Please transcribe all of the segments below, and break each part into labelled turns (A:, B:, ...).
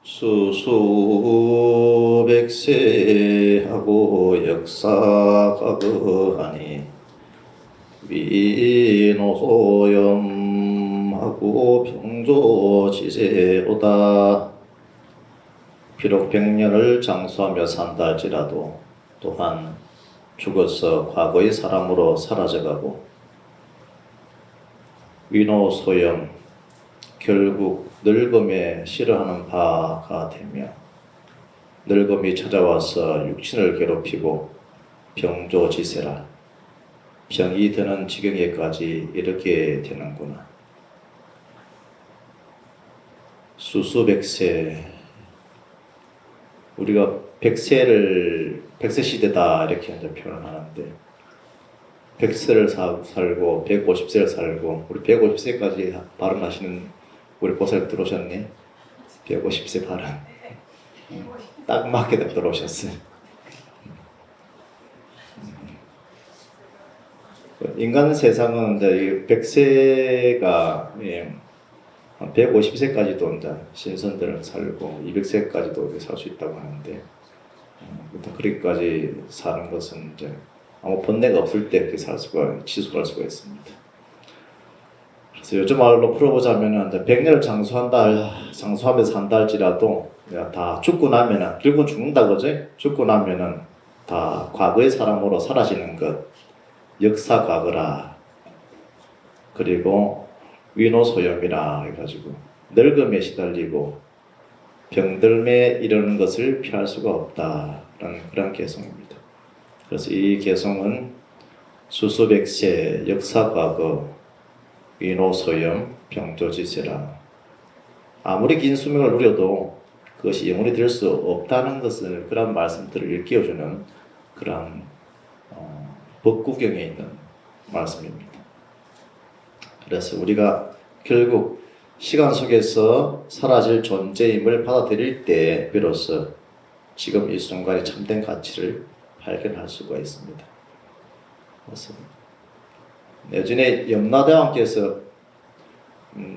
A: 수수백세하고 역사가그하니 위노소염하고 병조지세로다. 비록 100년을 장수하며 산다 할지라도 또한 죽어서 과거의 사람으로 사라져가고 위노소염 결국 늙음에 싫어하는 바가 되며 늙음이 찾아와서 육신을 괴롭히고 병조지세라 병이 드는 지경에까지 이르게 되는구나. 수수백세, 우리가 백세 시대다 이렇게 이제 표현을 하는데 100세를 살고 150세를 살고 우리 150세까지 발언하시는 우리 보살 들어오셨네. 150세 발언 딱 맞게 들어오셨어요. 인간 세상은 이제 100세가 한 150세까지도 이제 신선들은 살고 200세까지도 살 수 있다고 하는데 그렇게까지 사는 것은 이제 아무 번뇌가 없을 때 그렇게 지속할 수가 있습니다. 그래서 요즘 말로 풀어보자면은 100년을 장수하면서 산다 할지라도 다 죽고 나면은 결국은 죽는다 그러지? 죽고 나면은 다 과거의 사람으로 사라지는 것, 역사 과거라. 그리고 위노소염이라 해가지고 늙음에 시달리고 병들매 이르는 것을 피할 수가 없다라는 그런 개성입니다. 그래서 이 개성은 수수백세, 역사 과거, 위노소염, 병조지세라. 아무리 긴 수명을 누려도 그것이 영원히 될 수 없다는 것을 그런 말씀들을 일깨워주는 그런 법구경에 있는 말씀입니다. 그래서 우리가 결국 시간 속에서 사라질 존재임을 받아들일 때 비로소 지금 이 순간의 참된 가치를 발견할 수가 있습니다. 그래서 예전에 염라대왕께서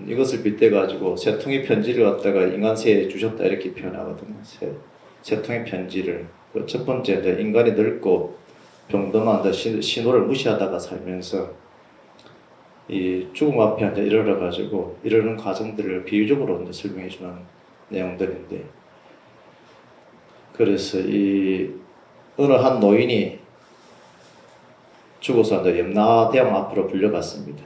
A: 이것을 빗대가지고 세 통의 편지를 갖다가 인간세에 주셨다 이렇게 표현하거든요. 세 통의 편지를. 첫 번째 이제 인간이 늙고 병든한 신호를 무시하다가 살면서 이 죽음 앞에 이제 이르러 가지고 이러는 과정들을 비유적으로 이제 설명해 주는 내용들인데, 그래서 이 어느 한 노인이 죽어서 이제 염라대왕 앞으로 불려갔습니다.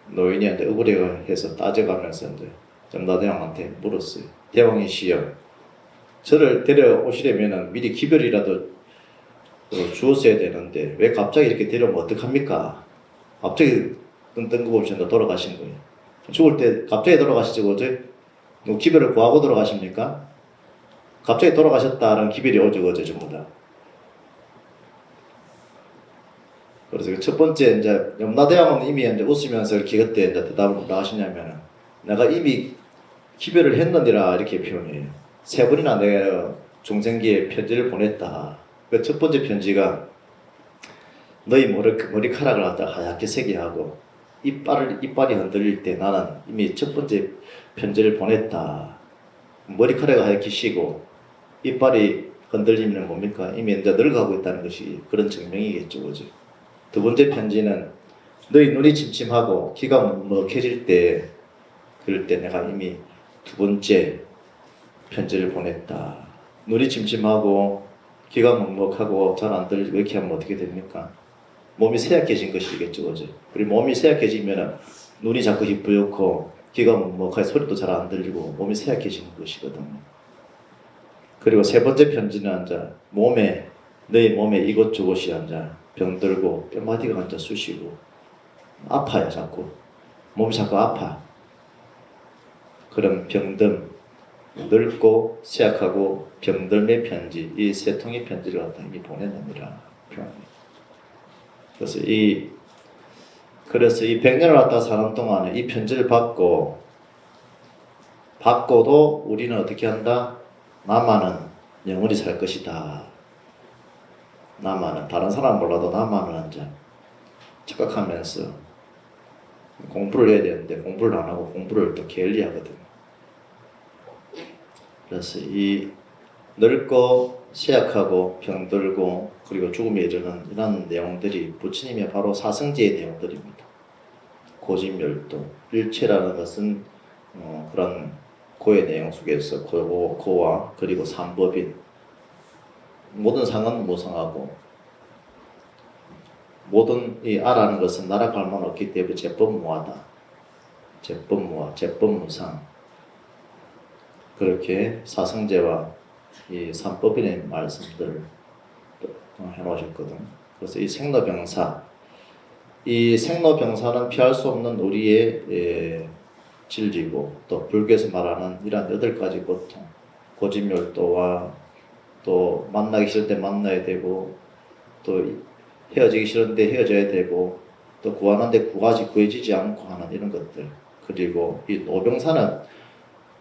A: 노인이 이제 억울해해서 따져가면서 이제 염라대왕한테 물었어요. 대왕이시여, 저를 데려오시려면 미리 기별이라도 주었어야 되는데 왜 갑자기 이렇게 데려오면 어떡합니까? 갑자기 뜬금없이 돌아가신 거예요. 죽을 때 갑자기 돌아가시지 그죠? 기별을 구하고 돌아가십니까? 갑자기 돌아가셨다는 기별이 오죠 그죠 전부 다. 그래서 첫 번째 이제 염라대왕은 이미 이제 웃으면서 이렇게 그때 이제 대답을 뭐라 하시냐면, 내가 이미 기별을 했느니라 이렇게 표현해요. 3번이나 내가 중생기에 편지를 보냈다. 그 첫 번째 편지가 너희 머리카락을 갖다 하얗게 새게 하고 이빨이 흔들릴 때 나는 이미 첫 번째 편지를 보냈다. 머리카락이 하얗게 쉬고 이빨이 흔들리면 뭡니까? 이미 이제 늙어가고 있다는 것이 그런 증명이겠죠, 그죠? 두 번째 편지는 너희 눈이 침침하고 귀가 먹해질 때, 그럴 때 내가 이미 두 번째 편지를 보냈다. 눈이 침침하고 귀가 먹먹하고 잘 안 들리고 이렇게 하면 어떻게 됩니까? 몸이 쇠약해진 것이겠죠, 그죠? 그리고 몸이 쇠약해지면 눈이 자꾸 희뿌옇고 귀가 먹먹하게 소리도 잘 안 들리고 몸이 쇠약해진 것이거든요. 그리고 세 번째 편지는 너희 몸에 이것저것이 병들고 뼈마디가 쑤시고 아파요. 자꾸 몸이 자꾸 아파. 그런 병듦, 늙고 쇠약하고 병들매 편지, 이 세 통의 편지를 갖다 이미 보내느니라 표현합니다. 그래서 이 100년을 갖다 사는 동안에 이 편지를 받고도 우리는 어떻게 한다? 나만은 영원히 살 것이다. 나만은, 다른 사람 몰라도 나만은 이제 착각하면서 공부를 해야 되는데 공부를 안 하고 공부를 또 게을리하거든요. 그래서 이 늙고 쇠약하고 병들고 그리고 죽음에 이르는 이런 내용들이 부처님의 바로 사성제의 내용들입니다. 고진멸도, 일체라는 것은 그런 고의 내용 속에서 고와 그리고 삼법인 모든 상은 무상하고 모든 이 아라는 것은 나락할 만 없기 때문에 제법무하다. 제법무하, 제법무상 그렇게 사성제와 이 삼법인의 말씀들을 해놓으셨거든. 그래서 이 생로병사, 이 생로병사는 피할 수 없는 우리의 진리고 또 불교에서 말하는 이러한 8가지 고통, 고진멸도와 또 만나기 싫을 때 만나야 되고 또 헤어지기 싫은데 헤어져야 되고 또 구하는데 구해지지 않고 하는 이런 것들. 그리고 이 노병사는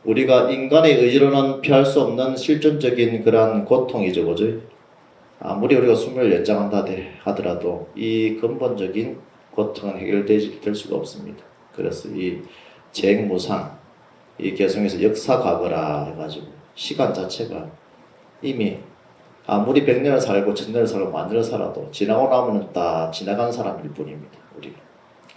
A: 우리가 인간의 의지로는 피할 수 없는 실존적인 그러한 고통이죠, 그죠? 아무리 우리가 수명을 연장한다 하더라도 이 근본적인 고통은 해결될 수가 없습니다. 그래서 이 재행무상, 이 개성에서 역사과거라 해가지고 시간 자체가 이미 아무리 100년을 살고 1000년을 살고 10,000년을 살아도 지나고 나면은 다 지나간 사람일 뿐입니다. 우리가.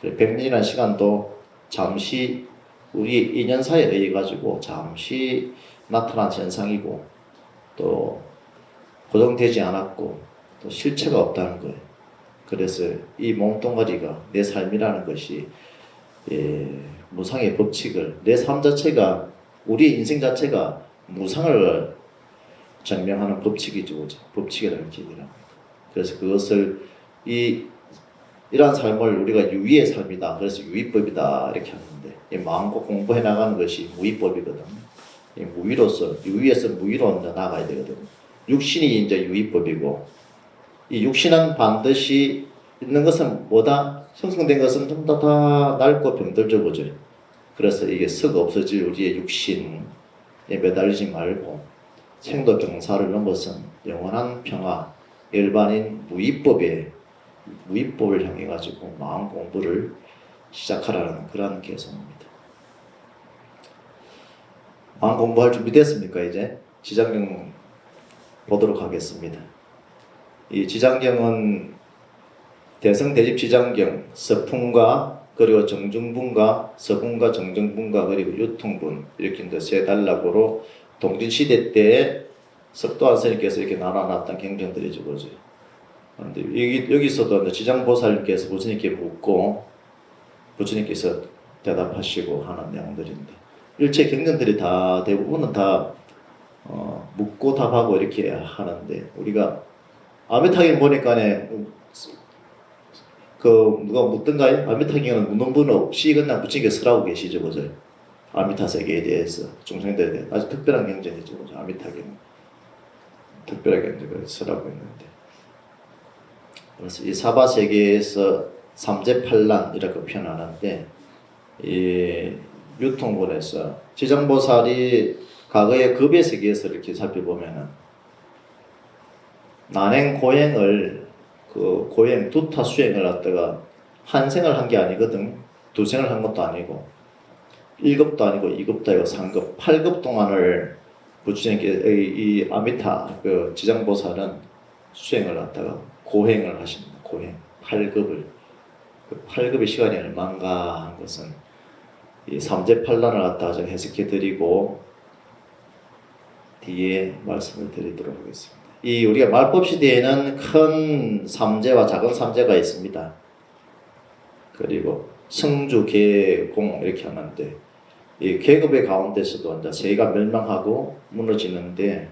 A: 100년이라는 시간도 잠시 우리 인연사에 의해 가지고 잠시 나타난 현상이고 또 고정되지 않았고 또 실체가 없다는 거예요. 그래서 이 몸뚱아리가 내 삶이라는 것이 무상의 법칙을 내 삶 자체가 우리 인생 자체가 무상을 증명하는 법칙이죠. 법칙이라는 얘기랍니다. 그래서 그것을 이러한 삶을 우리가 유의의 삶이다. 그래서 유의법이다 이렇게 하는데 이 마음껏 공부해 나가는 것이 무의법이거든. 이 무의로서 유의에서 무의로 나가야 되거든. 육신이 이제 유의법이고 이 육신은 반드시 있는 것은 뭐다? 형성된 것은 좀 다 낡고 병들죠, 그죠? 그래서 이게 썩 없어질 우리의 육신에 매달리지 말고 생도병사를 넘어선 영원한 평화, 일반인 무의법을 향해 가지고 마음 공부를 시작하라는 그런 개성입니다. 마음 공부할 준비 됐습니까? 이제 지장경 보도록 하겠습니다. 이 지장경은 대성대집지장경, 서풍과 그리고 정중분과 서분과 정정분과 그리고 유통분 이렇게 이제 세 단락으로 동진시대 때 석도한 스님께서 이렇게 나눠놨던 경전들이죠, 그죠? 그런데 여기서도 지장보살님께서 부처님께 묻고 부처님께서 대답하시고 하는 내용들인데 일체 경전들이 다 대부분은 다 묻고 답하고 이렇게 하는데 우리가 아미타경 보니까네 누가 묻던가요? 아미타경은 묻는 분 없이 그냥 부처님께서 설하고 계시죠, 그죠? 아미타 세계에 대해서 중생들에 대해 아주 특별한 경전이죠, 그죠? 아미타경 특별하게 이제 설하고 있는데 그래서 이 사바 세계에서 삼재팔란이라고 표현하는데 이 유통본에서 지장보살이 과거의 급의 세계에서 이렇게 살펴보면은 난행 고행을 고행 두타 수행을 갖다가 한 생을 한 게 아니거든. 두 생을 한 것도 아니고 1급도 아니고 2급도 아니고 3급 8급 동안을 부처님께 이 아미타 지장보살은 수행을 갖다가 고행을 하십니다. 고행 8급을 그 8급의 시간이 얼마인가 한 것은 이 삼재팔란을 갖다가 제가 해석해 드리고 뒤에 말씀을 드리도록 하겠습니다. 이 우리가 말법 시대에는 큰 삼재와 작은 삼재가 있습니다. 그리고 성주, 계, 공 이렇게 하는데 이 계급의 가운데서도 이제 세계가 멸망하고 무너지는데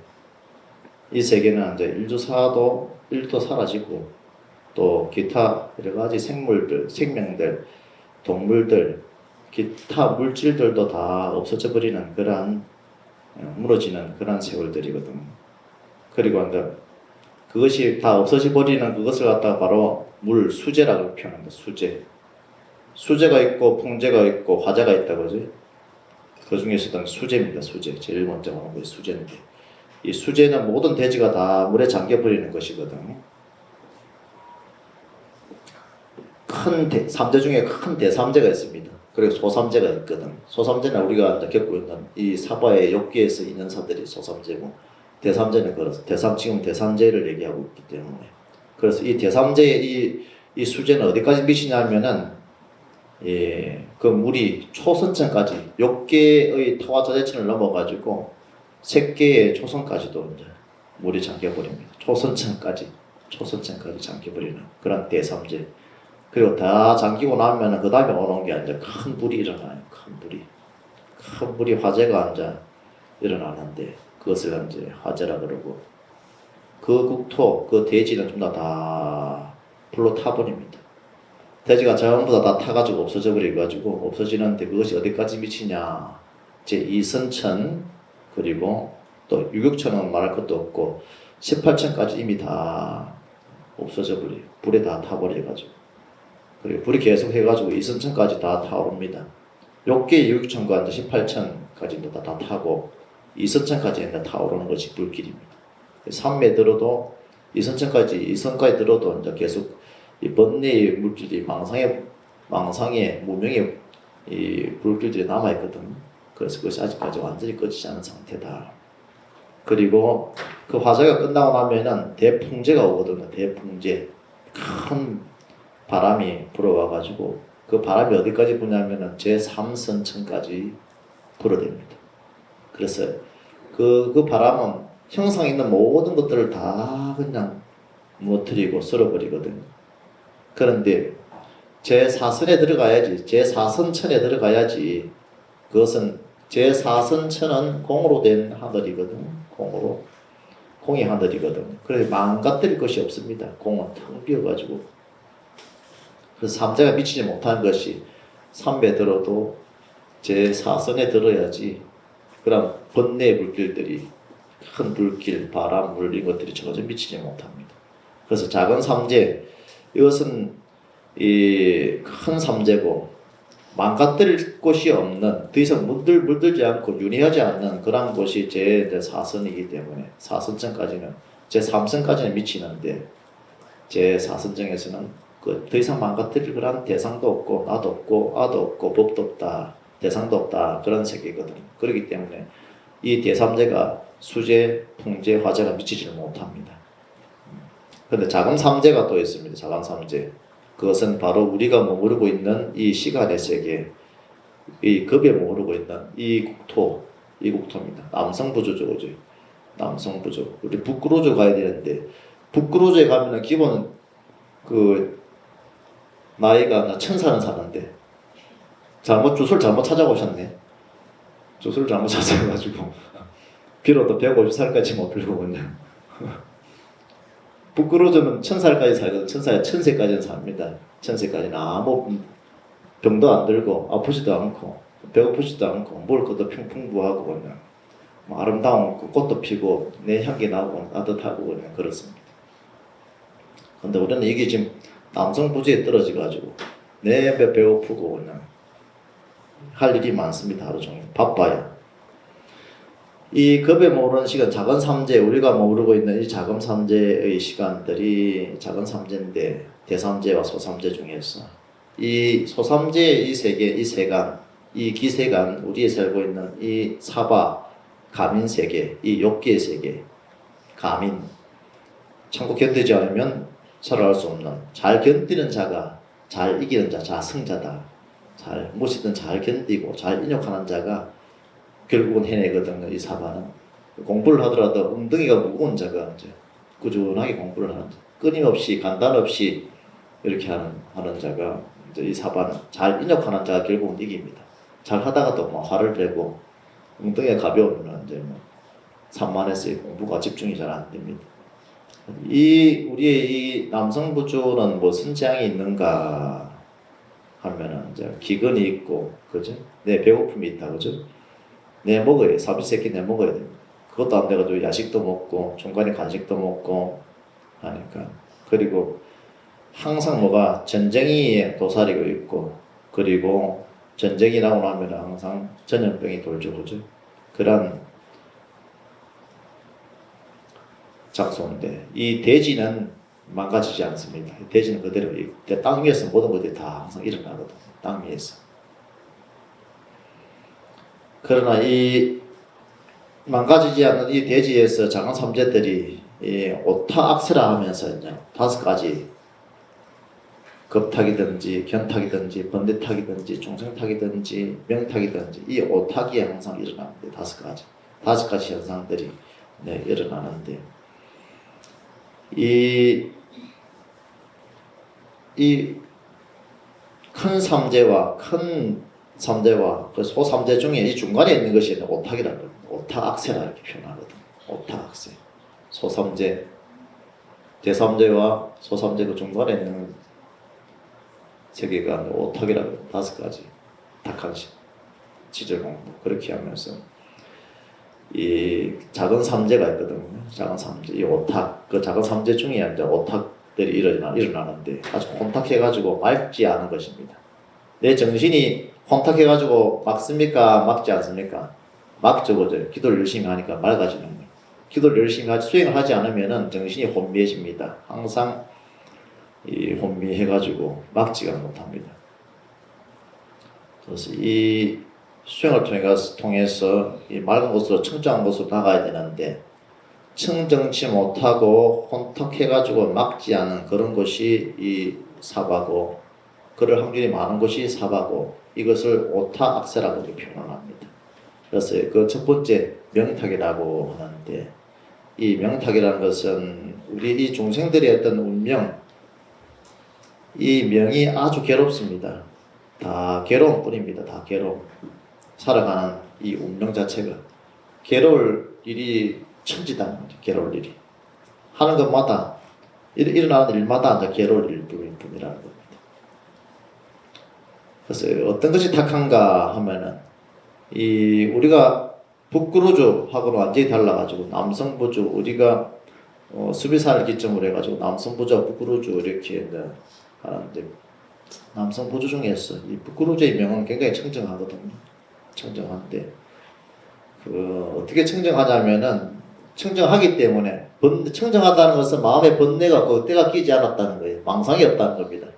A: 이 세계는 이제 일주사도 일도 사라지고 또 기타 여러 가지 생물들, 생명들, 동물들, 기타 물질들도 다 없어져 버리는 그러한 무너지는 그러한 세월들이거든. 그리고 이제 그것이 다 없어져 버리는 그것을 갖다가 바로 물 수재라고 표현합니다. 수재가 있고 풍재가 있고 화재가 있다 그지? 그 중에서도 수재입니다. 수재 제일 먼저 나오는 것이 수재인데 이 수재는 모든 대지가 다 물에 잠겨 버리는 것이거든. 큰 삼재 중에 큰 대삼재가 있습니다. 그리고 소삼재가 있거든. 소삼재는 우리가 이제 겪고 있는 이 사바의 욕기에서 있는 사들이 소삼재고, 대삼재는 그래서 지금 대삼재를 얘기하고 있기 때문에, 그래서 이 대삼재의 이 수재는 어디까지 미치냐면은 그 물이 초선천까지 욕계의 타화자재천을 넘어가지고 색계의 초선까지도 이제 물이 잠겨버립니다. 초선천까지 잠겨버리는 그런 대삼재. 그리고 다 잠기고 나면은 그 다음에 오는 게 이제 큰 불이 일어나요. 큰 불이 화재가 이제 일어나는데 그것을 이제 화재라 그러고, 그 국토, 그 대지는 전부 다 불로 타버립니다. 대지가 전부 다 타가지고 없어져 버려가지고, 없어지는데 그것이 어디까지 미치냐, 제 2선천, 그리고 또 유격천은 말할 것도 없고 18천까지 이미 다 없어져 버려요. 불에 다 타버려가지고. 그리고 불이 계속 해가지고 2선천까지 다 타오릅니다. 욕계 유격천과 18천까지도 다 타고 2선천까지 타오르는 것이 불길입니다. 산매 들어도 2선까지 들어도 이제 계속 이 번뇌의 물질이 망상의 무명의 이 불길들이 남아 있거든. 그래서 그것이 아직까지 완전히 꺼지지 않은 상태다. 그리고 그 화재가 끝나고 나면은 대풍재가 오거든요. 대풍재, 큰 바람이 불어와가지고 그 바람이 어디까지 부냐면은 제3선천까지 불어댑니다. 그래서 그 바람은 형상에 있는 모든 것들을 다 그냥 무너뜨리고 쓸어버리거든요. 그런데 제4선에 들어가야지, 제4선천에 들어가야지. 그것은 제4선천은 공으로 된 하늘이거든. 공이 하늘이거든. 그래서 망가뜨릴 것이 없습니다. 공은 텅 비어가지고. 그래서 삼재가 미치지 못하는 것이 삼배 들어도 제4선에 들어야지. 그럼 번뇌의 불길들이, 큰 불길, 바람, 물 이런 것들이 전혀 미치지 못합니다. 그래서 작은 삼재, 이것은 이 큰 삼재고 망가뜨릴 곳이 없는, 더 이상 물들지 않고 윤회하지 않는 그런 곳이 제4선이기 때문에 4선정까지는, 제3선까지는 미치는데 제4선정에서는 더 이상 망가뜨릴 그런 대상도 없고 나도 없고 아도 없고 법도 없다, 대상도 없다, 그런 세계거든. 그렇기 때문에 이 대삼재가 수재, 풍재, 화재가 미치지를 못합니다. 그런데 작은 삼재가 또 있습니다. 작은 삼재. 그것은 바로 우리가 머무르고 있는 이 시간의 세계, 이 급에 머무르고 있는 이 국토입니다. 남성부조죠, 그죠? 남성부조. 우리 북구로조 가야 되는데, 북구로조에 가면은 기본 그 나이가 1000살은 사는데 주소를 잘못 찾아오셨네. 주소를 잘못 찾아가지고 비로도 150살까지 못 빌고 그냥. 북구로조는 1000살까지 살거든. 1000세까지는 삽니다. 1000세까지는 아무 병도 안 들고 아프지도 않고 배고프지도 않고 먹을 것도 풍부하고 그냥 아름다운 꽃도 피고 내 향기 나고 따뜻하고 그냥 그렇습니다. 근데 우리는 이게 지금 남성 부지에 떨어져가지고 내 배고프고 그냥 할 일이 많습니다. 하루 종일 바빠요. 이 급에 머무르는 시간, 작은 삼재, 우리가 머무르고 있는 이 작은 삼재의 시간들이 작은 삼재인데, 대삼재와 소삼재 중에서 이 소삼재의 이 세계, 이 세간, 이 기세간, 우리에 살고 있는 이 사바, 가민 세계, 이 욕기의 세계, 가민, 참고 견디지 않으면 살아갈 수 없는, 잘 견디는 자가 잘 이기는 자, 자승자다. 잘 무엇이든 잘 견디고 잘 인욕하는 자가 결국은 해내거든요. 이 사바는 공부를 하더라도 엉덩이가 무거운 자가 이제 꾸준하게 공부를 하는 자, 끊임없이 간단 없이 이렇게 하는 자가 이제 이 사바는 잘 인욕하는 자가 결국은 이깁니다. 잘 하다가 또 화를 내고 엉덩이가 가벼우면 이제 산만해서 공부가 집중이 잘 안 됩니다. 우리의 이 남성부조는 무슨 재앙이 있는가 하면은 이제 기근이 있고, 그죠? 내 배고픔이 있다, 그죠? 내 먹어야, 사비새끼 내 먹어야 됩니다. 그것도 안 돼가지고 야식도 먹고 중간에 간식도 먹고 하니까. 그리고 항상 뭐가 전쟁이 도사리고 있고, 그리고 전쟁이 나고 나면 항상 전염병이 돌죠, 그죠? 그런 장소인데, 이 대지는 망가지지 않습니다. 대지는 그대로 땅 위에서 모든 것들이 다 항상 일어나거든요. 땅 위에서. 그러나 이 망가지지 않는 이 대지에서 작은 삼재들이 이 오타악세라 하면서 이제 5가지 급탁이든지 견탁이든지 번뇌탁이든지 중생탁이든지 명탁이든지 이 오탁이 항상 일어나는데 5가지 현상들이 네, 일어나는데 이 큰 삼재와 그 소삼재 중에 이 중간에 있는 것이 오탁이라는 겁니다. 오탁악세라 이렇게 표현하거든. 오탁악세. 소삼재, 대삼재와 소삼재 그 중간에 있는 세계가 오탁이라고 합니다. 5가지 탁한 지절 공부 그렇게 하면서 이 작은 삼재가 있거든요. 작은 삼재, 이 오탁, 그 작은 삼재 중에 이제 오탁들이 일어나는데 아주 혼탁해가지고 맑지 않은 것입니다. 내 정신이 혼탁해가지고 막습니까? 막지 않습니까? 막죠, 그죠? 기도를 열심히 하니까 맑아지는 거예요. 기도를 열심히 수행을 하지 않으면은 정신이 혼미해집니다. 항상 이 혼미해가지고 막지가 못합니다. 그래서 이 수행을 통해서 이 맑은 곳으로 청정한 곳으로 나가야 되는데 청정치 못하고 혼탁해가지고 막지 않은 그런 곳이 이 사바고 그럴 확률이 많은 곳이 사바고 이것을 오타악세라고 표현합니다. 그래서 그 첫 번째 명탁이라고 하는데 이 명탁이라는 것은 우리 이 중생들의 어떤 운명 이 명이 아주 괴롭습니다. 다 괴로운 뿐입니다. 다 괴로움. 살아가는 이 운명 자체가 괴로울 일이 천지다. 괴로울 일이 하는 것마다 일어나는 일마다 이제 괴로울 일뿐이라는 겁니다. 그래서 어떤 것이 탁한가 하면은 이 우리가 북구루주하고는 완전히 달라가지고 남성부주 우리가 수비산을 기점으로 해가지고 남성부주와 북구루주 이렇게 하는데 남성부주 중에서 이 북구루주의 명은 굉장히 청정하거든요. 청정한데 어떻게 청정하냐면은 청정하기 때문에 청정하다는 것은 마음의 번뇌가 그 때가 끼지 않았다는 거예요. 망상이 없다는 겁니다.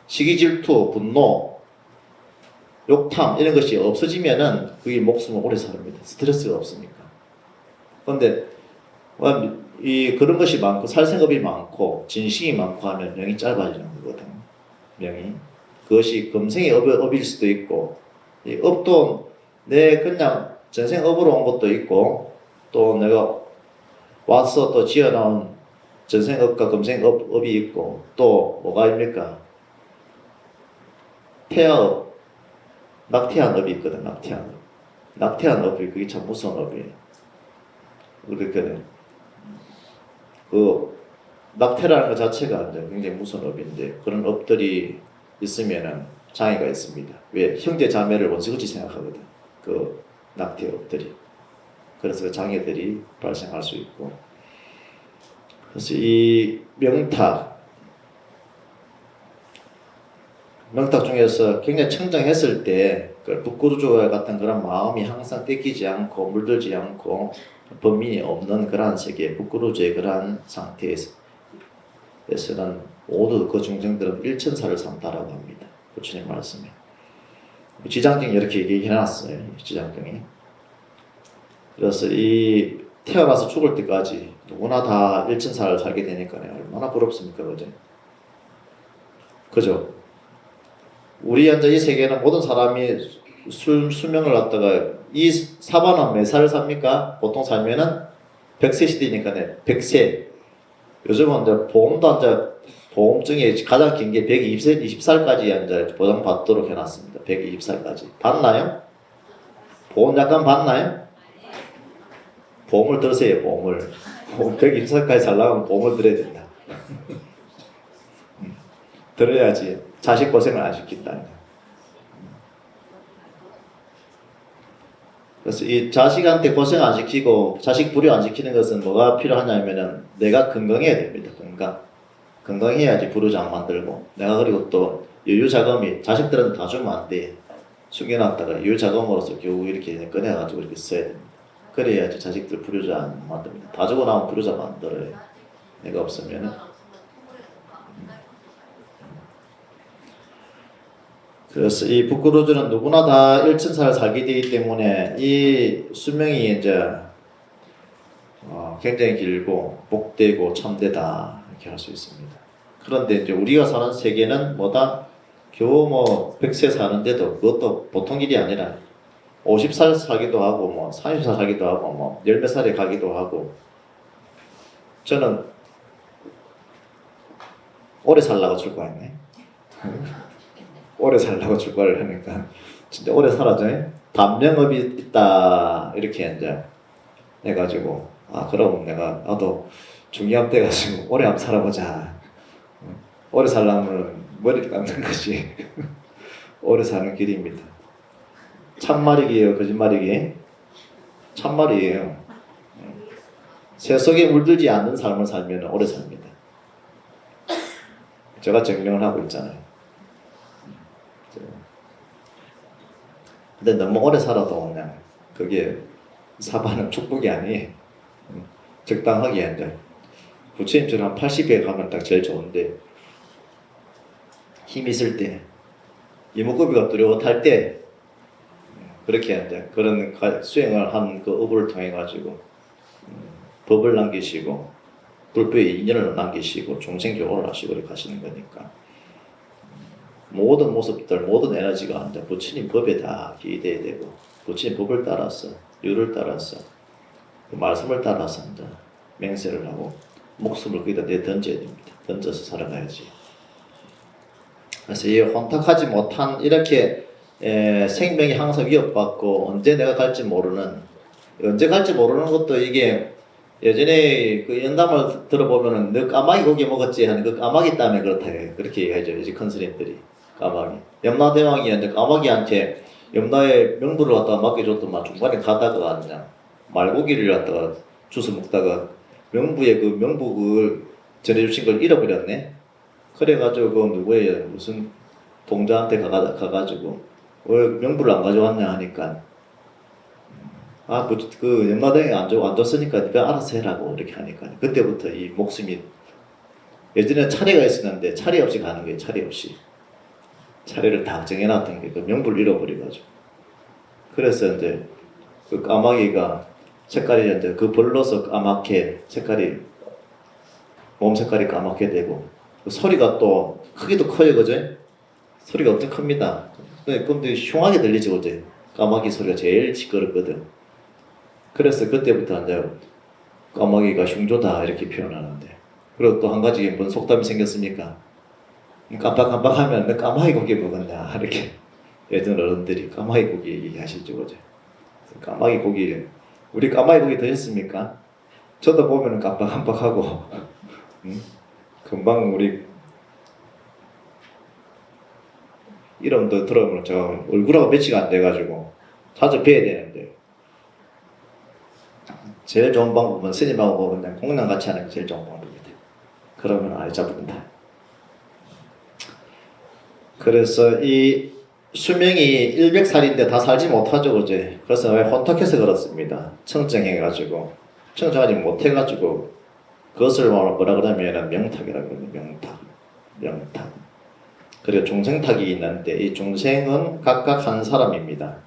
A: 시기 질투 분노 욕탐 이런 것이 없어지면은 그게 목숨은 오래 삽니다. 스트레스가 없으니까. 그런데 그런 것이 많고 살생업이 많고 진식이 많고 하면 명이 짧아지는 거거든요. 명이 그것이 금생의 업일 수도 있고 이 업도 내 그냥 전생 업으로 온 것도 있고 또 내가 와서 또 지어나온 전생 업과 금생 업이 있고 또 뭐가 입니까? 태아업 낙태한 업이 있거든. 낙태한 업이 그게 참 무서운 업이에요. 그러니까 그 낙태라는 것 자체가 굉장히 무서운 업인데 그런 업들이 있으면은 장애가 있습니다. 왜? 형제 자매를 원수같이 생각하거든. 그 낙태 업들이. 그래서 그 장애들이 발생할 수 있고. 그래서 이 명탁 중에서 굉장히 청정했을 때 그 북구루주와 같은 그런 마음이 항상 떼끼지 않고 물들지 않고 범민이 없는 그러한 세계 북구루주의 그러한 상태에서는 모두 그 중생들은 일천사를 삼다라고 합니다. 부처님 말씀에 지장경이 이렇게 얘기해놨어요. 지장경이. 그래서 이 태어나서 죽을 때까지 누구나 다 일천사를 살게 되니까 얼마나 부럽습니까, 그죠? 우리 현재 이 세계는 모든 사람이 수명을 갖다가 이 사바는 몇 살을 삽니까? 보통 살면은 100세 시대니까 100세. 요즘은 이제 보험도 이제 보험증이 가장 긴 게 120살까지 이제 보장받도록 해놨습니다. 120살까지. 받나요? 보험 약간 받나요? 보험을 들으세요. 보험을. 120살까지 살려면 보험을 들어야 된다. 들어야지 자식 고생을 안 시킨다. 그래서 이 자식한테 고생 안 시키고 자식 불효 안 시키는 것은 뭐가 필요하냐면은 내가 건강해야 됩니다. 건강해야지 불효자 안 만들고 내가 그리고 또 유유자금이 자식들은 다 주면 안 돼. 숨겨놨다가 유유자금으로서 겨우 이렇게 꺼내가지고 이렇게 써야 됩니다. 그래야지 자식들 불효자 안 만듭니다. 다 주고 나면 불효자 만들어요. 내가 없으면은. 그래서 이 북구루즈는 누구나 다 일천사를 살게 되기 때문에 이 수명이 이제 굉장히 길고 복되고 참되다 이렇게 할 수 있습니다. 그런데 이제 우리가 사는 세계는 뭐다? 겨우 뭐 100세 사는데도 그것도 보통 일이 아니라 50살 살기도 하고 뭐 30살 살기도 하고 뭐 열 몇 살에 가기도 하고 저는 오래 살라고 출가했네. 오래 살라고 출가를 하니까 진짜 오래 살아죠. 단명업이 있다 이렇게 이제 해가지고 그럼 내가 나도 중요한 때 가지고 오래 한번 살아보자. 오래 살려면 머리를 감는 것이 오래 사는 길입니다. 참말이기예요, 거짓말이기? 참말이에요. 새 속에 물들지 않는 삶을 살면 오래 삽니다. 제가 증명을 하고 있잖아요. 근데 너무 오래 살아도 그냥 그게 사바는 축복이 아니에요. 적당하게 이제 부처님처럼 80에 가면 딱 제일 좋은데 힘 있을 때 이목구비가 뚜렷할 때 그렇게 이제 그런 수행을 한 그 업을 통해 가지고 법을 남기시고 불법의 인연을 남기시고 중생 교화를 하시고 이렇게 하시는 거니까 모든 모습들 모든 에너지가 이제 부처님 법에 다 기대야 되고 부처님 법을 따라서 율을 따라서 그 말씀을 따라서 이제 맹세를 하고 목숨을 거기다 내 던져야 됩니다. 던져서 살아가야지. 그래서 이 혼탁하지 못한 이렇게 생명이 항상 위협받고 언제 내가 갈지 모르는 언제 갈지 모르는 것도 이게 예전에 그 연담을 들어보면은 너 까마귀 고기 먹었지 하는 그 까마귀 때문에 그렇다 해요. 그렇게 얘기하죠. 이제 컨스림들이 까마귀. 염라대왕이 이제 까마귀한테 염라의 명부를 갖다가 맡겨줬더만 중간에 가다가 그냥 말고기를 갖다가 주워 먹다가 명부의 그 명복을 전해주신 걸 잃어버렸네. 그래가지고 그 누구예요? 무슨 동자한테 가가지고 왜 명부를 안 가져왔냐 하니까 그 연마당에 안 줬으니까 네가 알아서 해라고 이렇게 하니까 그때부터 이 목숨이 예전에 차례가 있었는데 차례 없이 가는 거예요. 차례 없이 차례를 다 정해놨던 게 그 명부를 잃어버려가지고 그래서 이제 그 까마귀가 색깔이 이제 그 벌로서 까맣게 색깔이 몸 색깔이 까맣게 되고 그 소리가 또 크기도 커요, 그죠? 소리가 엄청 큽니다. 근데 흉하게 들리지, 그죠? 까마귀 소리가 제일 시끄럽거든. 그래서 그때부터 이제 까마귀가 흉조다 이렇게 표현하는데 그리고 또 한 가지 뭔 속담이 생겼습니까? 깜빡깜빡하면 너 까마귀 고기 먹었냐 이렇게 예전 어른들이 까마귀 고기 얘기하시죠, 그죠? 까마귀 고기 우리 까마귀 고기 드셨습니까? 저도 보면은 깜빡깜빡하고 금방 우리 이름도 들어보면 저 얼굴하고 매치가 안 돼가지고 자주 뵈야 되는데 제일 좋은 방법은 스님하고 그냥 공양같이 하는 게 제일 좋은 방법입니다. 그러면 알 잡는다. 그래서 이 수명이 100살인데 다 살지 못하죠, 그제? 그래서 왜 혼탁해서 그렇습니다. 청정해가지고 청정하지 못해가지고 그것을 뭐라 그러면은 명탁이라고 그러거든요. 명탁. 그리고 중생탁이 있는데 이 중생은 각각 한 사람입니다.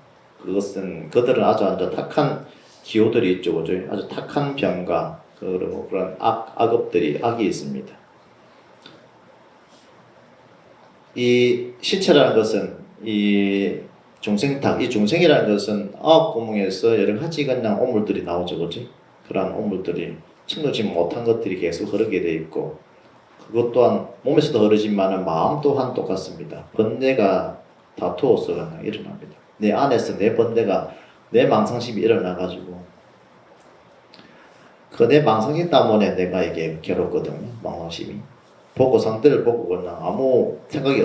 A: 그것은 그들은 아주 탁한 기호들이 있죠, 그죠? 아주 탁한 병과 그리고 그런 악업들이 악이 있습니다. 이 신체라는 것은 이 중생탁, 이 중생이라는 것은 아홉 구멍에서 여러 가지 그냥 오물들이 나오죠, 그지? 그러한 오물들이 침노지 못한 것들이 계속 흐르게 돼 있고 그것 또한 몸에서도 흐르지만 마음 또한 똑같습니다. 번뇌가 다투어서 그냥 일어납니다. 내 안에서 내 번뇌가 내 망상심이 일어나가지고 그 내 망상심 때문에 내가 이게 괴롭거든요. 망상심이 보고 상태를 보고 그냥 아무 생각이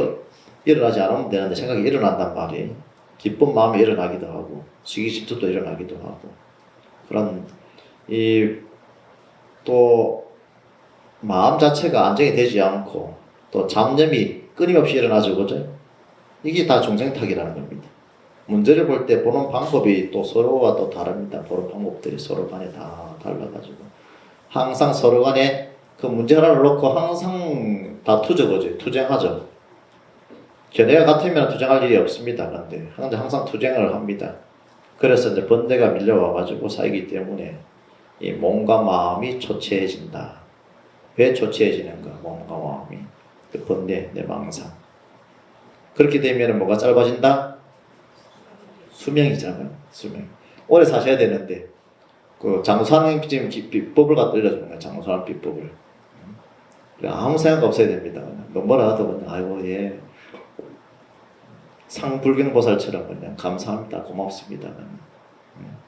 A: 일어나지 않으면 되는데 생각이 일어난단 말이에요. 기쁜 마음이 일어나기도 하고 시기질투도 일어나기도 하고 그런 또 마음 자체가 안정이 되지 않고 또 잡념이 끊임없이 일어나죠, 그죠? 이게 다 중생탁이라는 겁니다. 문제를 볼 때 보는 방법이 또 서로가 또 다릅니다. 보는 방법들이 서로 간에 다 달라가지고 항상 서로 간에 그 문제 하나를 놓고 항상 다투죠, 그죠? 투쟁하죠. 견해가 같으면 투쟁할 일이 없습니다. 그런데 항상 투쟁을 합니다. 그래서 이제 번뇌가 밀려와가지고 쌓이기 때문에 이 몸과 마음이 초췌해진다. 왜 초췌해지는가? 몸과 마음이 그 번뇌, 내 망상. 그렇게 되면 뭐가 짧아진다? 수명이잖아요. 수명. 오래 사셔야 되는데 그 장수하는 지금 비법을 갖다 알려주는 거예요. 장수하는 비법을. 아무 생각 없어야 됩니다. 너 뭐라 하도 그냥 아이고 예 상불경보살처럼 그냥 감사합니다, 고맙습니다.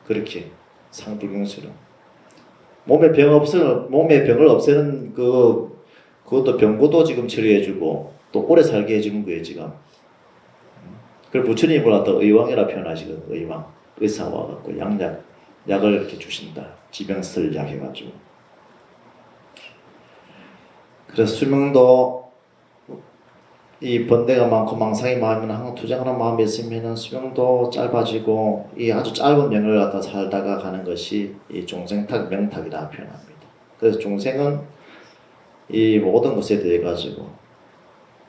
A: 그렇게 상불경처럼 몸에 병을 없애는 그것도 병고도 지금 처리해주고 또 오래 살게 해주는 거예요 지금. 그걸 부처님을 갖다 의왕이라 표현하시거든요. 의왕 의사가 와갖고 약을 이렇게 주신다. 지병설 약 해가지고. 그래서 수명도 이 번뇌가 많고 망상이 많으면 항상 투쟁하는 마음이 있으면 수명도 짧아지고 이 아주 짧은 명을 갖다 살다가 가는 것이 이 중생탁 명탁이라 표현합니다. 그래서 중생은 이 모든 것에 대해 가지고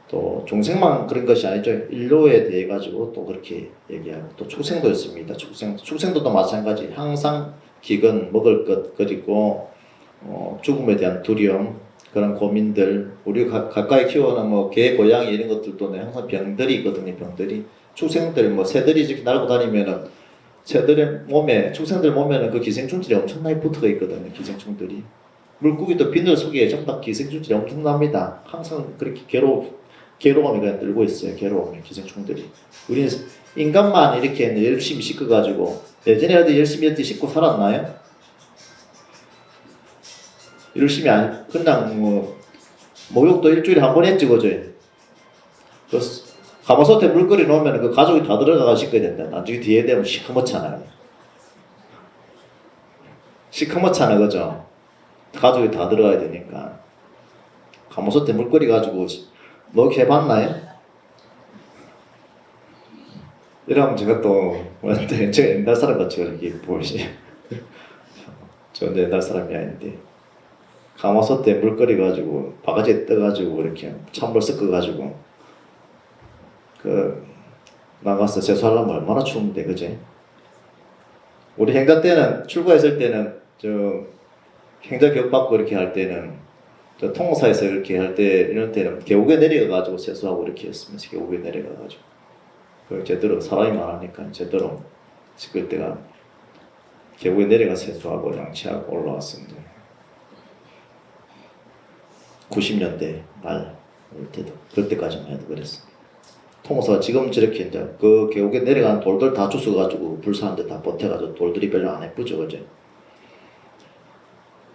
A: 또 중생만 그런 것이 아니죠. 인류에 대해 가지고 또 그렇게 얘기하고 또 축생도 있습니다. 축생도 마찬가지. 항상 기근, 먹을 것 그리고 죽음에 대한 두려움 그런 고민들 축생들 가까이 키워는 뭐 개, 고양이 이런 것들도 항상 병들이 있거든요. 병들이 축생들 뭐 새들이 이렇게 날고 다니면은 축생들 몸에는 그 기생충들이 엄청나게 붙어 있거든요. 기생충들이 물고기도 비늘 속에 전부 다 기생충들이 엄청납니다. 항상 그렇게 괴로움이 그냥 들고 있어요. 괴로움이 기생충들이. 우리는 인간만 이렇게 열심히 씻어가지고 예전에 어디 열심히 이렇게 씻고 살았나요? 열심히 그냥 목욕도 일주일에 한 번 했지 그죠? 그 가마솥에 물 끓여 놓으면 그 가족이 다 들어가서 씻어야 된다. 나중에 뒤에 되면 시커멓잖아요. 시커멓잖아 그죠? 가족이 다 들어가야 되니까 가마솥에 물 끓여가지고 목욕 해봤나요? 이러면 제가 또 제가 옛날 사람 같이 이렇게 보이시. 저 옛날 사람이 아닌데 가마솥에 물 끓여가지고 바가지에 떠가지고 이렇게 찬물 섞어가지고 나가서 세수하려면 얼마나 추운데 그지? 우리 행자 때는 출가했을 때는 저 행자 교육 받고 이렇게 할 때는 저 통사에서 이렇게 할 때 이런 때는 계곡에 내려가가지고 세수하고 이렇게 했으면서 계곡에 내려가가지고 제대로 사람이 많으니까 제대로 씻을 때가 계곡에 내려가 세수하고 양치하고 올라왔습니다. 90년대 말 그때까지만 해도 그랬어. 통사 지금 저렇게 이제 그 계곡에 내려간 돌들 다 주워가지고 불사는데 다 보태가지고 돌들이 별로 안 예쁘죠, 그죠?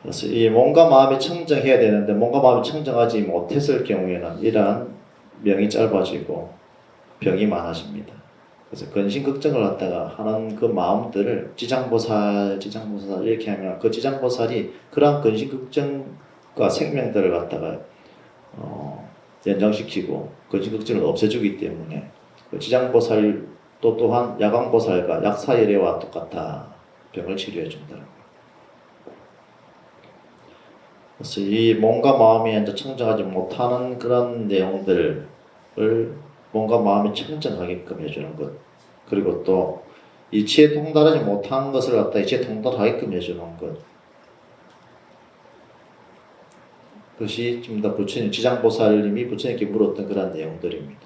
A: 그래서 이 몸과 마음이 청정해야 되는데 몸과 마음이 청정하지 못했을 경우에는 이러한 명이 짧아지고 병이 많아집니다. 그래서 근심걱정을 갖다가 하는 그 마음들을 지장보살 이렇게 하면 그 지장보살이 그러한 근심걱정과 생명들을 갖다가 연장시키고 근심걱정을 없애주기 때문에 그 지장보살도 또한 야광보살과 약사열애와 똑같아 병을 치료해 준다는 거예요. 그래서 이 몸과 마음이 이제 청정하지 못하는 그런 내용들을 몸과 마음이 청정하게끔 해주는 것, 그리고 또 이치에 통달하지 못한 것을 갖다 이치에 통달하게끔 해주는 것, 그것이 지금 다 부처님 지장보살님이 부처님께 물었던 그런 내용들입니다.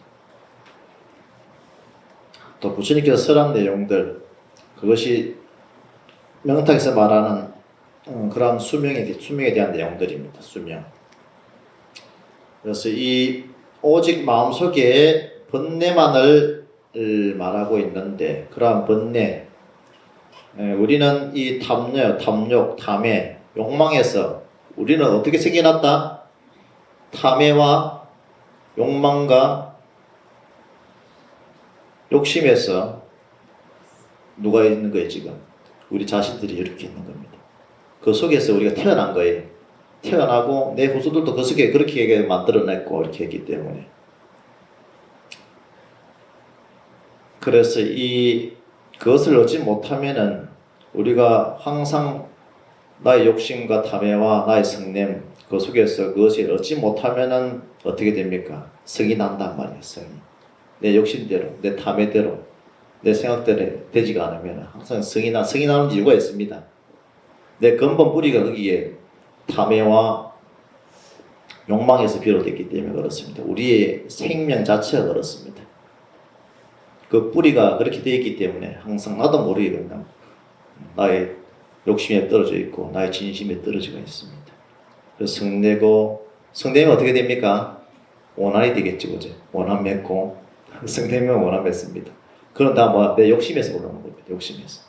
A: 또 부처님께서 설한 내용들, 그것이 명탁에서 말하는 그런 수명에 대한 내용들입니다. 수명. 그래서 이 오직 마음속에 번뇌만을 말하고 있는데 그러한 번뇌, 우리는 이 탐욕, 탐해, 욕망에서 우리는 어떻게 생겨났다? 탐해와 욕망과 욕심에서 누가 있는 거예요 지금? 우리 자신들이 이렇게 있는 겁니다. 그 속에서 우리가 태어난 거예요. 태어나고 내 후손들도 그 속에 그렇게 만들어냈고 이렇게 했기 때문에. 그래서 그것을 얻지 못하면은 우리가 항상 나의 욕심과 탐해와 나의 성냄 그 속에서 그것을 얻지 못하면은 어떻게 됩니까? 성이 난단 말이에요. 성이. 내 욕심대로, 내 탐의대로, 내 생각대로 되지가 않으면 항상 성이 나는 이유가 있습니다. 내 근본 뿌리가 거기에 탐의와 욕망에서 비롯됐기 때문에 그렇습니다. 우리의 생명 자체가 그렇습니다. 그 뿌리가 그렇게 되어 있기 때문에 항상 나도 모르게 그냥 나의 욕심에 떨어져 있고 나의 진심에 떨어져 있습니다. 그래서 성내면 어떻게 됩니까? 원한이 되겠죠, 그죠? 원한 맺고 성내면 원한 맺습니다. 그런 다음 내 욕심에서 올라오는 겁니다. 욕심에서.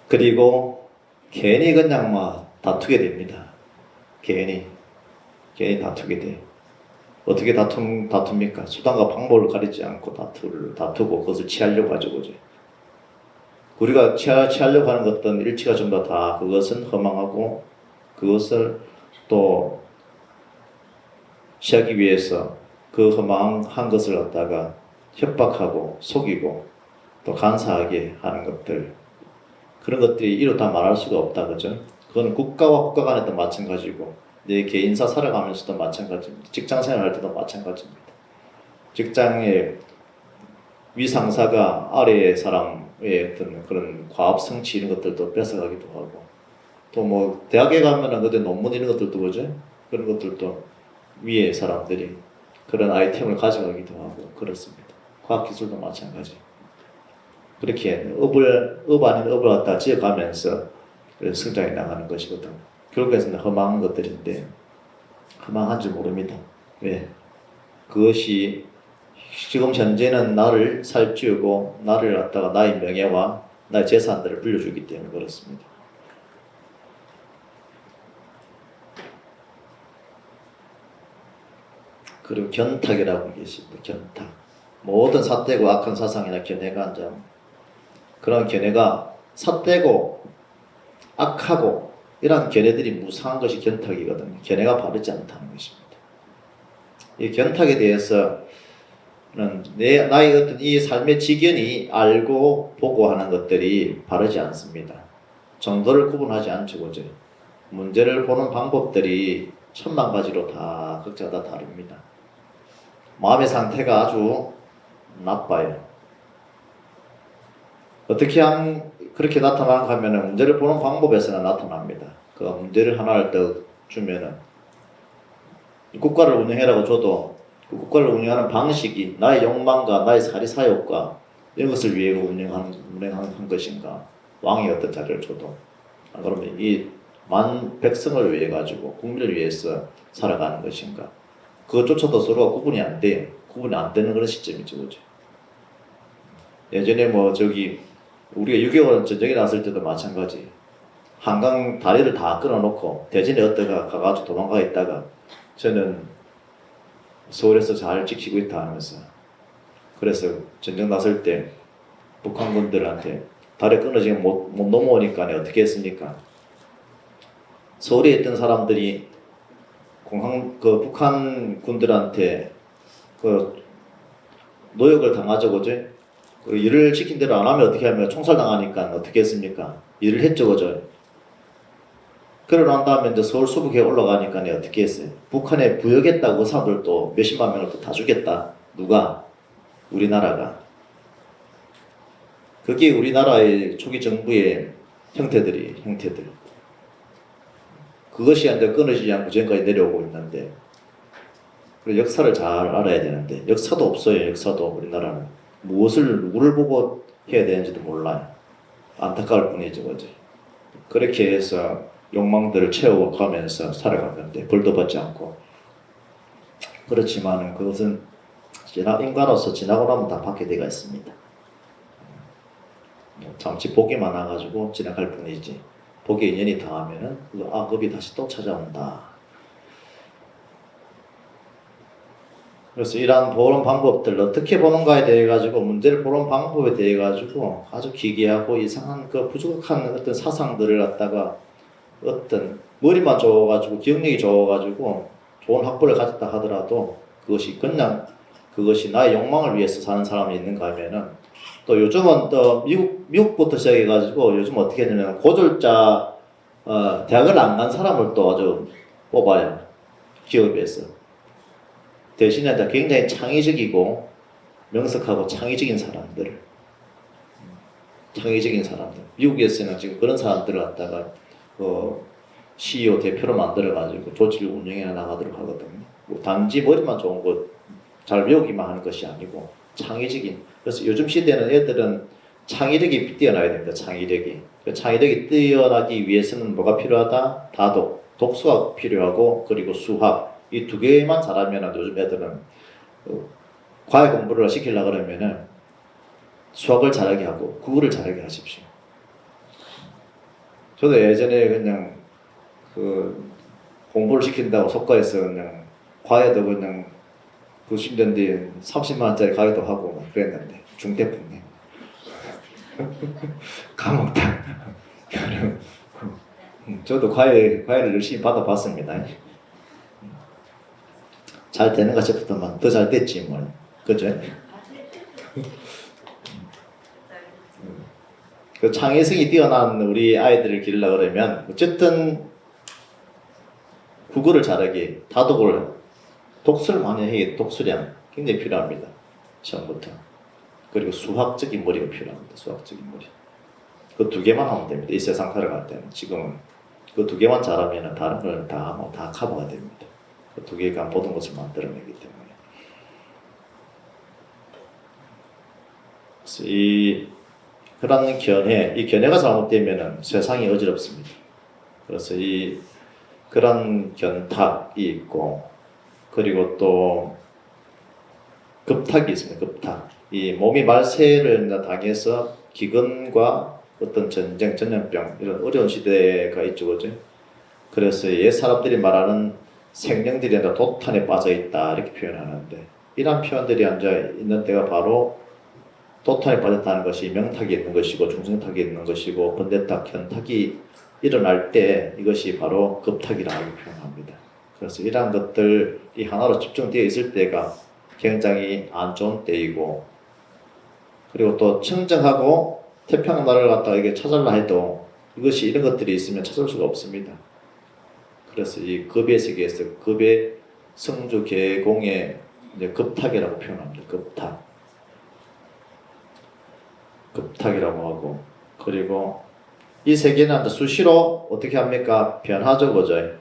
A: 그리고 괜히 그냥 다투게 됩니다. 괜히 다투게 돼. 어떻게 다툽니까? 수단과 방법을 가리지 않고 다투고 그것을 취하려고 하죠, 그죠? 우리가 취하려고 하는 것들은 일치가 전부 다 그것은 허망하고 그것을 또 취하기 위해서 그 허망한 것을 갖다가 협박하고 속이고 또 간사하게 하는 것들, 그런 것들이 이루 다 말할 수가 없다, 그죠? 그건 국가와 국가 간에도 마찬가지고 내 개인사 살아가면서도 마찬가지입니다. 직장 생활할 때도 마찬가지입니다. 직장의 위상사가 아래의 사람의 어떤 그런 과업 성취 이런 것들도 뺏어가기도 하고, 또 대학에 가면은 그때 논문 이런 것들도 그죠? 그런 것들도 위의 사람들이 그런 아이템을 가져가기도 하고 그렇습니다. 과학기술도 마찬가지. 그렇게 업 아닌 업을 갖다 지어가면서 성장해 나가는 것이거든. 결국에는 허망한 것들인데 허망한 줄 모릅니다. 왜? 그것이 지금 현재는 나를 살찌우고 나를 갖다가 나의 명예와 나의 재산들을 불려주기 때문에 그렇습니다. 그리고 견탁이라고 계십니다. 견탁. 모든 삿되고 악한 사상이나 견해가 이제 그런 견해가 삿되고 악하고 이런 견해들이 무상한 것이 견탁이거든요. 견해가 바르지 않다는 것입니다. 이 견탁에 대해서는 나의 어떤 이 삶의 지견이 알고 보고 하는 것들이 바르지 않습니다. 정도를 구분하지 않죠, 그죠? 문제를 보는 방법들이 천만 가지로 다 각자 다 다릅니다. 마음의 상태가 아주 나빠요. 어떻게 하면 그렇게 나타나는가 하면 문제를 보는 방법에서는 나타납니다. 그 문제를 하나를 더 주면은 국가를 운영해라고 줘도 그 국가를 운영하는 방식이 나의 욕망과 나의 사리사욕과 이런 것을 위해 운영한 것인가, 왕이 어떤 자리를 줘도 그러면 이 만 백성을 위해 가지고 국민을 위해서 살아가는 것인가, 그것조차도 서로가 구분이 안 돼요. 구분이 안 되는 그런 시점이죠, 그죠? 예전에 우리가 6.25 전쟁이 났을 때도 마찬가지. 한강 다리를 다 끊어놓고 대전에 어디가 가가지고 도망가 있다가 저는 서울에서 잘 지키고 있다 하면서, 그래서 전쟁 났을 때 북한군들한테 다리 끊어지면 못 넘어오니까 어떻게 했습니까? 서울에 있던 사람들이 북한 군들한테 노역을 당하죠, 그죠? 일을 시킨 대로 안 하면 어떻게 하면 총살 당하니까 어떻게 했습니까? 일을 했죠, 그죠? 그러고 난 다음에 이제 서울 수북에 올라가니까 어떻게 했어요? 북한에 부역했다고 사람들도 몇십만 명을 또 다 죽였다. 누가? 우리나라가. 그게 우리나라의 초기 정부의 형태들. 그것이 이제 끊어지지 않고 지금까지 내려오고 있는데, 역사를 잘 알아야 되는데 역사도 없어요. 역사도 우리나라는 누구를 보고 해야 되는지도 몰라요. 안타까울 뿐이죠, 그죠? 그렇게 해서 욕망들을 채워가면서 살아갔는데 벌도 받지 않고. 그렇지만 그것은 인간으로서 지나고 나면 다 받게 되어 있습니다. 잠시 복이 많아가지고 지나갈 뿐이지, 복에 인연이 닿으면은 그 악업이 다시 또 찾아온다. 그래서 이러한 보는 방법들 어떻게 보는가에 대해 가지고, 문제를 보는 방법에 대해 가지고 아주 기괴하고 이상한 부족한 어떤 사상들을 갖다가 어떤 머리만 좋아가지고 기억력이 좋아가지고 좋은 학벌을 가졌다 하더라도 그것이 나의 욕망을 위해서 사는 사람이 있는가 하면은, 또 요즘은 또 미국부터 시작해가지고 요즘 어떻게 되냐면 고졸자 대학을 안 간 사람을 또 아주 뽑아요, 기업에서. 대신에 굉장히 창의적이고 명석하고 창의적인 사람들, 미국에서는 지금 그런 사람들을 갖다가 CEO 대표로 만들어가지고 조직을 운영해 나가도록 하거든요. 뭐 단지 머리만 좋은 것, 잘 배우기만 하는 것이 아니고 창의적인. 그래서 요즘 시대는 애들은 창의력이 뛰어나야 됩니다. 창의력이 뛰어나기 위해서는 뭐가 필요하다? 다독, 독서가 필요하고 그리고 수학. 이 두 개만 잘하면 요즘 애들은 과외 공부를 시키려고 그러면은 수학을 잘하게 하고 국어를 잘하게 하십시오. 저도 예전에 그냥 공부를 시킨다고 속과에서 그냥 과외도 그냥 90년 뒤에 30만 원짜리 과외도 하고 막 그랬는데 중대풍네. 감옥다. 저도 과외를 열심히 받아봤습니다. 잘 되는가 싶었더만 더 잘 됐지 뭐. 그죠? 그 창의성이 뛰어난 우리 아이들을 기르려고 그러면 어쨌든 국어를 잘하게, 독서를 많이 해야 독서량 굉장히 필요합니다. 처음부터. 그리고 수학적인 머리가 필요합니다. 수학적인 머리. 그 두 개만 하면 됩니다. 이 세상 살아갈 때는. 지금은 그 두 개만 잘하면 다른 걸 다 커버가 됩니다. 그 두 개가 모든 것을 만들어내기 때문에. 그래서 그런 이 견해가 잘못되면 세상이 어지럽습니다. 그래서 그런 견탁이 있고, 그리고 또 급탁이 있습니다. 급탁. 이 몸이 말세를 당해서 기근과 어떤 전쟁, 전염병 이런 어려운 시대가 있죠, 그죠? 그래서 옛 사람들이 말하는 생명들이 도탄에 빠져 있다 이렇게 표현하는데, 이런 표현들이 앉아 있는 때가 바로 도탄에 빠졌다는 것이 명탁이 있는 것이고 중성탁이 있는 것이고 번대탁, 현탁이 일어날 때 이것이 바로 급탁이라고 표현합니다. 그래서 이러한 것들이 하나로 집중되어 있을 때가 굉장히 안 좋은 때이고, 그리고 또 청정하고 태평한 나라를 갖다가 이게 찾으려 해도 이것이 이런 것들이 있으면 찾을 수가 없습니다. 그래서 이 급의 세계에서 급의 성주 계공의 급탁이라고 표현합니다. 급탁이라고 하고, 그리고 이 세계는 수시로 어떻게 합니까? 변하죠, 그죠?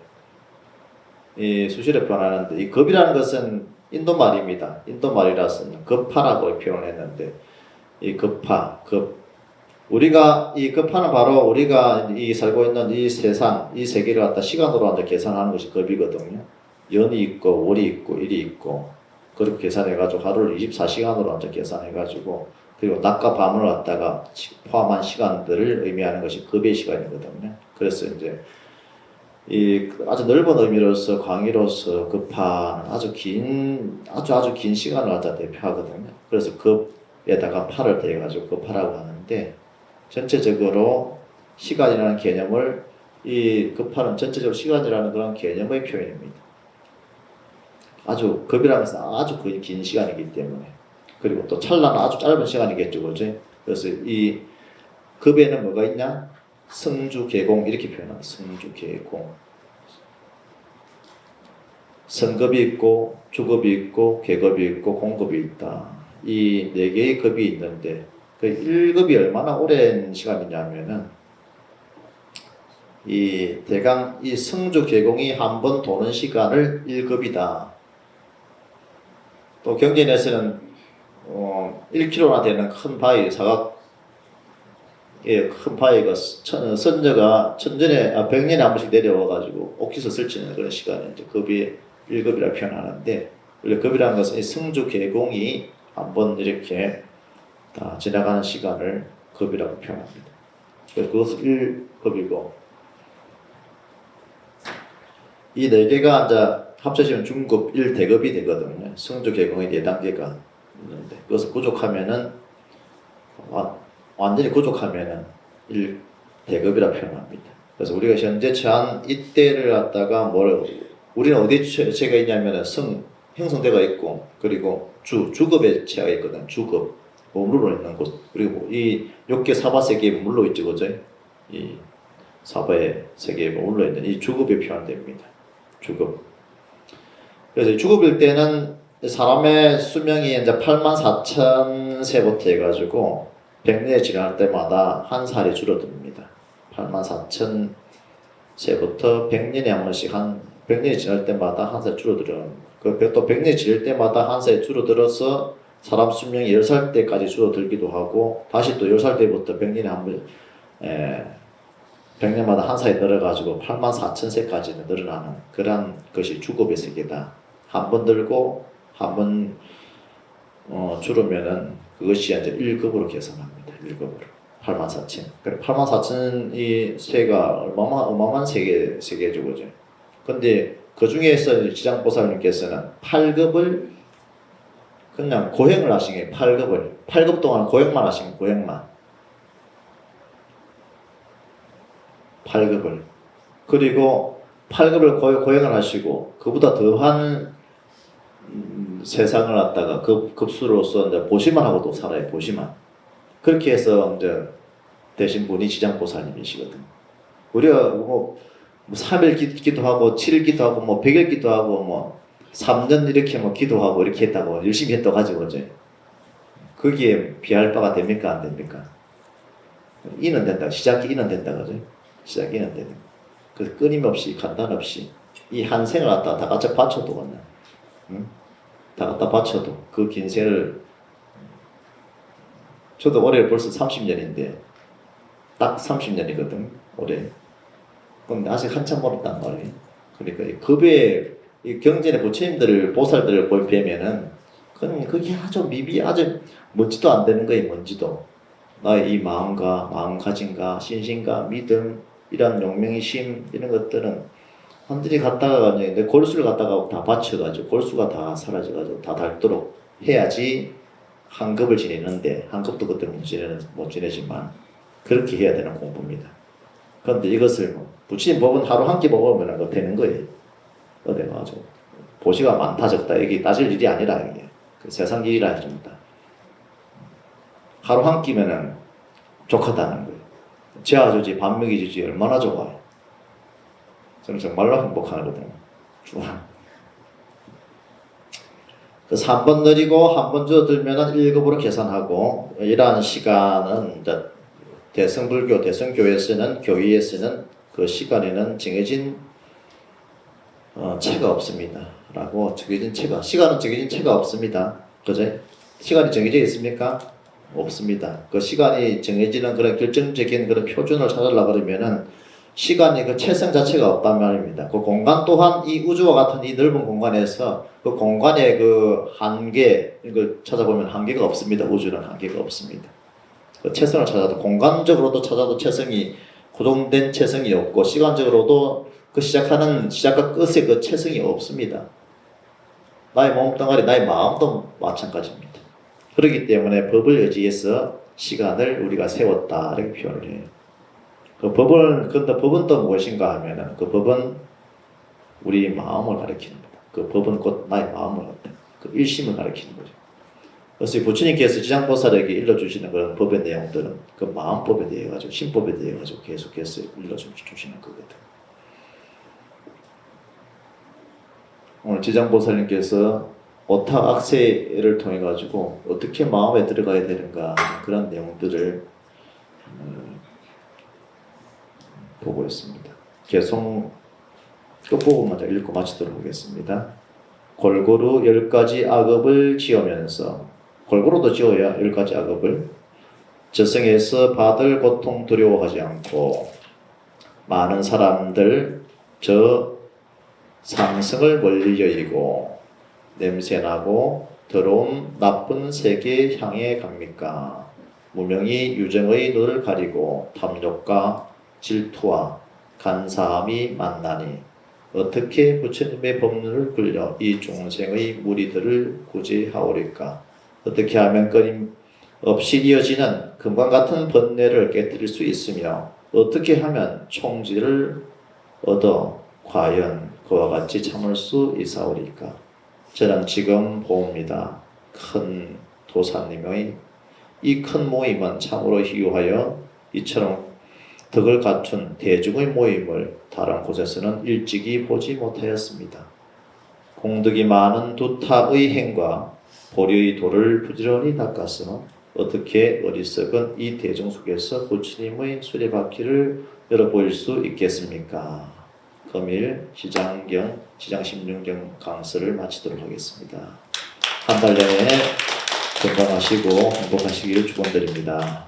A: 이 수시로 변하는데, 이 급이라는 것은 인도 말입니다. 인도 말이라서는 급파라고 표현했는데, 이 급파, 우리가 이 급파는 바로 우리가 살고 있는 이 세상, 이 세계를 갖다 시간으로 계산하는 것이 급이거든요. 연이 있고 월이 있고 일이 있고, 그렇게 계산해가지고 하루를 24시간으로 계산해가지고, 그리고 낮과 밤을 갖다가 포함한 시간들을 의미하는 것이 급의 시간이거든요. 그래서 이제 이 아주 넓은 의미로서 광의로서 급파는 아주 긴 시간을 갖다 대표하거든요. 그래서 급에다가 파를 대가지고 급파라고 하는데, 전체적으로 시간이라는 개념을, 이 급파는 전체적으로 시간이라는 그런 개념의 표현입니다. 급이라는 것은 아주 긴 시간이기 때문에, 그리고 또 찰나는 아주 짧은 시간이겠죠, 그죠? 그래서 이 급에는 뭐가 있냐? 성주계공 이렇게 표현합니다. 성주계공. 성급이 있고, 주급이 있고, 계급이 있고, 공급이 있다. 이 네 개의 급이 있는데, 그 1급이 얼마나 오랜 시간이냐면은, 대강 이 성주계공이 한 번 도는 시간을 1급이다. 또 경전에서는 1km나 되는 큰 바위, 큰 바위가 선저가 백년에 한 번씩 내려와가지고 옥기서 설치는 그런 시간을 이제 급이 1급이라 표현하는데, 원래 급이라는 것은 성주 계공이 한 번 이렇게 다 지나가는 시간을 급이라고 표현합니다. 그래서 그것은 1급이고, 이 네 개가 이제 합쳐지면 중급 1대급이 되거든요. 성주 계공의 4단계가 있는데, 그것을 부족하면은 완전히 부족하면은 1대급이라 표현합니다. 그래서 우리가 현재 처한 이때를 갖다가 우리는 어디에 처해가 있냐면은 형성대가 있고, 그리고 주급에 처해가 있거든. 주급, 머무르러 있는 곳. 그리고 이 6개 사바 세계에 머물러 있죠, 그죠? 이 사바의 세계에 머물러 있는 이 주급에 표현됩니다. 주급. 그래서 주급일 때는 사람의 수명이 이제 84,000세부터 해가지고 100년이 지날 때마다 한 살이 줄어듭니다. 84,000세부터 100년에 한 번씩 100년이 지날 때마다 한 살 줄어들어요. 또 100년이 지날 때마다 한 살이 줄어들어서 사람 수명이 10살 때까지 줄어들기도 하고 다시 또 10살 때부터 100년에 한 번, 100년마다 한 살이 늘어가지고 84,000세까지 늘어나는 그런 것이 주급의 세계다. 한 번 들고 한 번 줄으면은 그것이 이제 1급으로 계산합니다. 1급으로 84,000. 그래 84,000이 세가 어마어마한 세계죠, 그죠? 근데 그 중에서 지장보살님께서는 8급을 그냥 고행을 하신 게 8급 동안 고행만 하신 게 고행만 8급을 그리고 8급을 고행을 하시고 그보다 더한 세상을 갖다가 그 급수로서 이제 보시만 하고도 살아요. 보시만 그렇게 해서 이제 되신 분이 지장보살님이시거든. 우리가 뭐 3일 기도하고 7일 기도하고 뭐 100일 기도하고 뭐 3년 이렇게 뭐 기도하고 이렇게 했다고 열심히 했다고 가지고 이제 거기에 비할 바가 됩니까 안 됩니까? 이는 된다. 시작이 이는 된다 그죠? 시작이 이는 된다. 그래서 끊임없이 간단 없이 이 한 생을 갖다 다 같이 바쳐도 그냥 응? 다 갖다 바쳐도 그 긴 생을 저도 올해 벌써 30년인데 딱 30년이거든 올해. 근데 아직 한참 멀었단 말이에요. 그러니까 이 급의 이 경전의 부처님들을 보살들을 뵈면은 그게 아주 아주 뭔지도 안 되는 거예요. 뭔지도 나의 이 마음과 마음가짐과 신심과 믿음 이런 용맹심 이런 것들은 한들이 갖다가 내 골수를 갖다가 다 받쳐가지고 골수가 다 사라져가지고 다 닳도록 해야지 한 급을 지내는데 한 급도 그때 못 지내지만 그렇게 해야 되는 공부입니다. 그런데 이것을 부처님 법은 하루 한 끼 먹으면 그거 되는 거예요. 어디 가지고 보시가 많다 적다 이게 따질 일이 아니라 이게 그 세상 일이라 해줍니다. 하루 한 끼면은 족하다는 거예요. 제아주지 밥 먹이주지 얼마나 좋아요. 저는 정말로 행복하거든요. 그래서 한 번 느리고 한 번 줄어들면은 1급으로 계산하고 이러한 시간은 이제 대성불교 대성교회에서는 교회에서는 그 시간에는 정해진 체가 없습니다. 라고 정해진 체가 시간은 정해진 체가 없습니다. 그죠? 시간이 정해져 있습니까? 없습니다. 그 시간이 정해지는 그런 결정적인 그런 표준을 찾으려고 그러면은 시간이 그 체성 자체가 없단 말입니다. 그 공간 또한 이 우주와 같은 이 넓은 공간에서 그 공간의 그 한계 이걸 찾아보면 한계가 없습니다. 우주는 한계가 없습니다. 그 체성을 찾아도 공간적으로도 찾아도 체성이 고정된 체성이 없고 시간적으로도 그 시작과 끝에 그 체성이 없습니다. 나의 몸뚱아리, 나의 마음도 마찬가지입니다. 그렇기 때문에 법을 의지해서 시간을 우리가 세웠다 이렇게 표현을 해요. 근데 법은 또 무엇인가 하면은 그 법은 우리 마음을 가리키는 거다. 그 법은 곧 나의 마음을 갖다. 그 일심을 가리키는 거죠. 그래서 부처님께서 지장보살에게 일러주시는 그런 법의 내용들은 그 마음법에 대해 가지고 신법에 대해 가지고 계속해서 일러주시는 거거든. 오늘 지장보살님께서 오타악세를 통해 가지고 어떻게 마음에 들어가야 되는가 그런 내용들을 보고 있습니다. 계속 끝부분 먼저 읽고 마치도록 하겠습니다. 골고루 10가지 악업을 지으면서 골고루도 지어야 10가지 악업을 저승에서 받을 고통 두려워하지 않고 많은 사람들 저 상승을 멀리 여기고 냄새나고 더러운 나쁜 세계 향해 갑니까? 무명이 유정의 눈을 가리고 탐욕과 질투와 간사함이 만나니 어떻게 부처님의 법문을 끌려 이 중생의 무리들을 구제하오리까? 어떻게 하면 끊임없이 이어지는 금과 같은 번뇌를 깨뜨릴 수 있으며 어떻게 하면 총지를 얻어 과연 그와 같이 참을 수 있사오리까? 저는 지금 봅니다. 큰 도사님의 이 큰 모임은 참으로 희유하여 이처럼 덕을 갖춘 대중의 모임을 다른 곳에서는 일찍이 보지 못하였습니다. 공덕이 많은 두타의 행과 보리의 도를 부지런히 닦아서 어떻게 어리석은 이 대중 속에서 부처님의 수레바퀴를 열어보일 수 있겠습니까? 금일 시장경, 시장심중경 강서를 마치도록 하겠습니다. 한 달 내내 건강하시고 행복하시기를 축원드립니다.